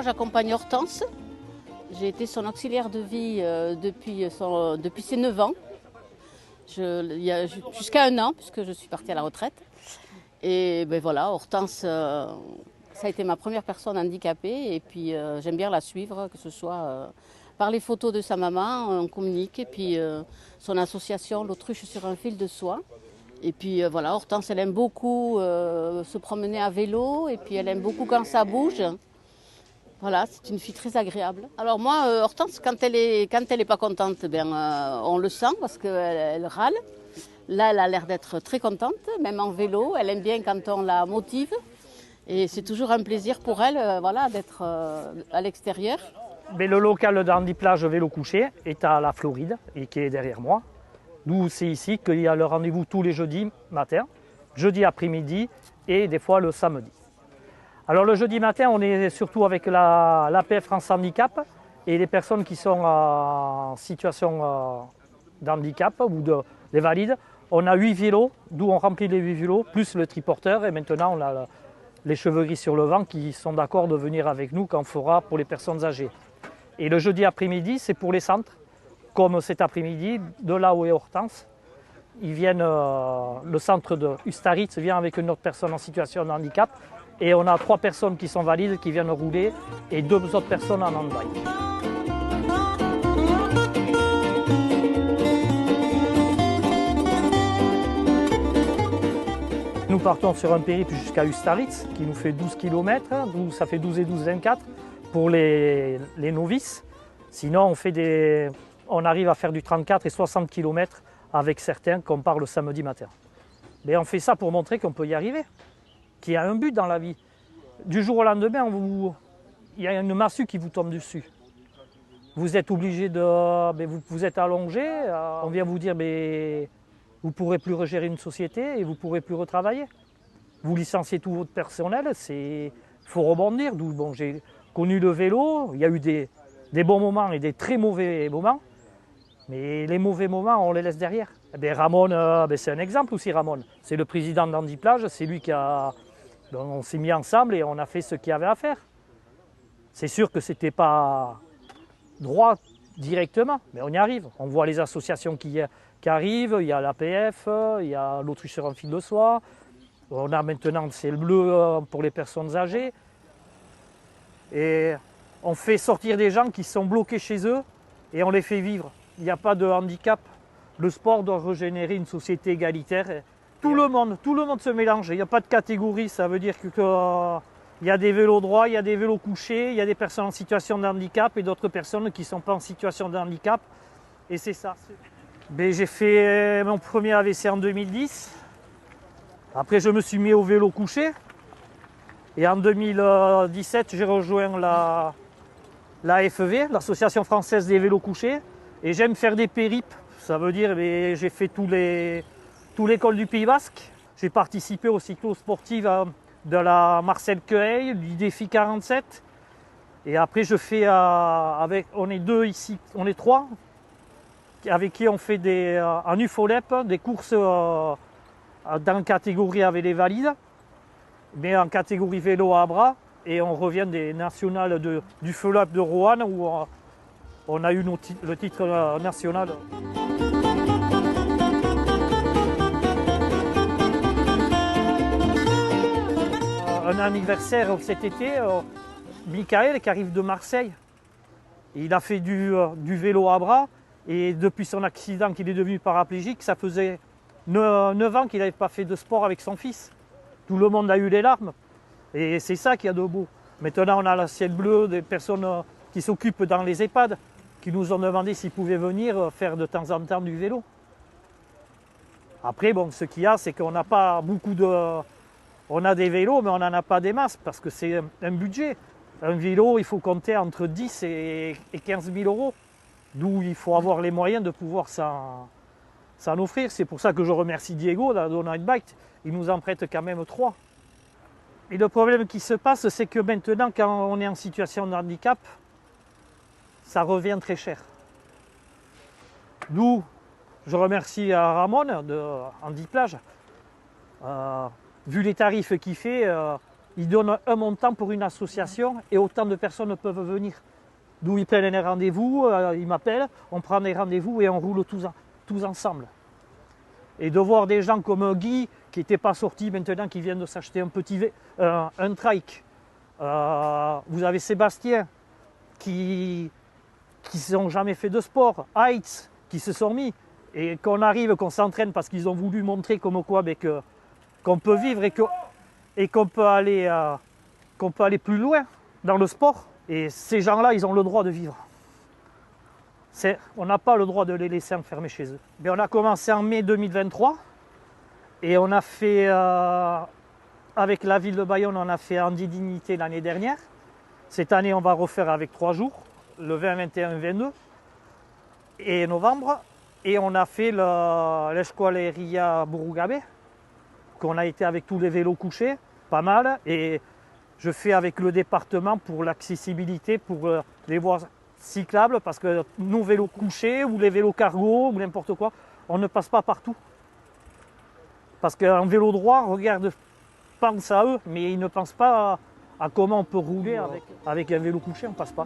moi j'accompagne Hortense. J'ai été son auxiliaire de vie depuis ses 9 ans, jusqu'à 1 an, puisque je suis partie à la retraite. Et ben voilà, Hortense, ça a été ma première personne handicapée. Et puis j'aime bien la suivre, que ce soit par les photos de sa maman, on communique. Et puis son association, l'Autruche sur un fil de soie. Et puis voilà, Hortense, elle aime beaucoup se promener à vélo. Et puis elle aime beaucoup quand ça bouge. Voilà, c'est une fille très agréable. Alors moi, Hortense, quand elle est pas contente, on le sent parce qu'elle râle. Là, elle a l'air d'être très contente, même en vélo. Elle aime bien quand on la motive. Et c'est toujours un plaisir pour elle voilà, d'être à l'extérieur. Mais le local d'Handiplage Vélo Couché est à la Floride et qui est derrière moi. D'où c'est ici qu'il y a le rendez-vous tous les jeudis matin, jeudi après-midi et des fois le samedi. Alors le jeudi matin, on est surtout avec l'APF France Handicap et les personnes qui sont en situation d'handicap ou des valides. On a 8 vélos, d'où on remplit les 8 vélos, plus le triporteur. Et maintenant, on a les cheveux gris sur le vent qui sont d'accord de venir avec nous quand on fera pour les personnes âgées. Et le jeudi après-midi, c'est pour les centres, comme cet après-midi, de là où est Hortense. Ils viennent, le centre de Ustaritz vient avec une autre personne en situation de handicap. Et on a 3 personnes qui sont valides, qui viennent rouler, et 2 autres personnes en handbike. Nous partons sur un périple jusqu'à Ustaritz, qui nous fait 12 km, ça fait 12 et 12, 24 pour les novices. Sinon, on arrive à faire du 34 et 60 km avec certains qu'on part le samedi matin. Mais on fait ça pour montrer qu'on peut y arriver, qu'il y a un but dans la vie. Du jour au lendemain, il y a une massue qui vous tombe dessus. Vous êtes obligé vous êtes allongé, on vient vous dire vous ne pourrez plus regérer une société et vous ne pourrez plus retravailler. Vous licenciez tout votre personnel, il faut rebondir. Bon, j'ai connu le vélo, il y a eu des bons moments et des très mauvais moments, mais les mauvais moments, on les laisse derrière. Ramon, c'est un exemple aussi, Ramon. C'est le président d'Handiplage, c'est lui on s'est mis ensemble et on a fait ce qu'il y avait à faire. C'est sûr que ce n'était pas droit directement, mais on y arrive. On voit les associations qui arrivent, il y a l'APF, il y a l'Autruche sur un fil de soie, on a maintenant le ciel bleu pour les personnes âgées. Et on fait sortir des gens qui sont bloqués chez eux et on les fait vivre. Il n'y a pas de handicap. Le sport doit régénérer une société égalitaire. Tout le monde se mélange, il n'y a pas de catégorie, ça veut dire qu'il y a des vélos droits, il y a des vélos couchés, il y a des personnes en situation de handicap et d'autres personnes qui ne sont pas en situation de handicap. Et c'est ça. J'ai fait mon premier AVC en 2010. Après, je me suis mis au vélo couché. Et en 2017, j'ai rejoint la FEV, l'Association française des vélos couchés. Et j'aime faire des périples. Ça veut dire que j'ai fait tout l'école du Pays Basque. J'ai participé au cyclo-sportif de la Marcel Queil, du défi 47. Et après, je fais on est 2 ici, on est 3, avec qui on fait en UFOLEP des courses dans la catégorie avec les valides, mais en catégorie vélo à bras. Et on revient des nationales du FOLEP de Roanne où on a eu le titre national. Un anniversaire cet été, Michael qui arrive de Marseille, il a fait du vélo à bras et depuis son accident qu'il est devenu paraplégique, ça faisait 9 ans qu'il n'avait pas fait de sport avec son fils. Tout le monde a eu les larmes et c'est ça qu'il y a de beau. Maintenant on a le ciel bleu, des personnes qui s'occupent dans les EHPAD qui nous ont demandé s'ils pouvaient venir faire de temps en temps du vélo. Après, ce qu'il y a, c'est qu'on n'a pas beaucoup de... On a des vélos, mais on n'en a pas des masses parce que c'est un budget. Un vélo, il faut compter entre 10 et 15 000 euros. D'où il faut avoir les moyens de pouvoir s'en offrir. C'est pour ça que je remercie Diego, la Donald Bike. Il nous en prête quand même 3. Et le problème qui se passe, c'est que maintenant, quand on est en situation de handicap, ça revient très cher. D'où je remercie Ramon de Handiplage. Vu les tarifs qu'il fait, ils donnent un montant pour une association et autant de personnes peuvent venir. D'où ils prennent un rendez-vous, ils m'appellent, on prend des rendez-vous et on roule tous ensemble. Et de voir des gens comme Guy, qui n'était pas sorti maintenant, qui vient de s'acheter un trike. Vous avez Sébastien, qui n'ont jamais fait de sport, Heitz, qui se sont mis, et qu'on arrive, qu'on s'entraîne parce qu'ils ont voulu montrer comme quoi qu'on peut vivre et qu'on peut aller plus loin dans le sport. Et ces gens-là, ils ont le droit de vivre. On n'a pas le droit de les laisser enfermer chez eux. Mais on a commencé en mai 2023 et on a fait, avec la ville de Bayonne, on a fait en dignité l'année dernière. Cette année, on va refaire avec 3 jours, le 20, 21, 22 et novembre. Et on a fait l'Escualeria Burrugabe, qu'on a été avec tous les vélos couchés, pas mal. Et je fais avec le département pour l'accessibilité, pour les voies cyclables, parce que nos vélos couchés ou les vélos cargo ou n'importe quoi, on ne passe pas partout. Parce qu'un vélo droit, regarde, pense à eux, mais ils ne pensent pas à comment on peut rouler avec un vélo couché, on ne passe pas.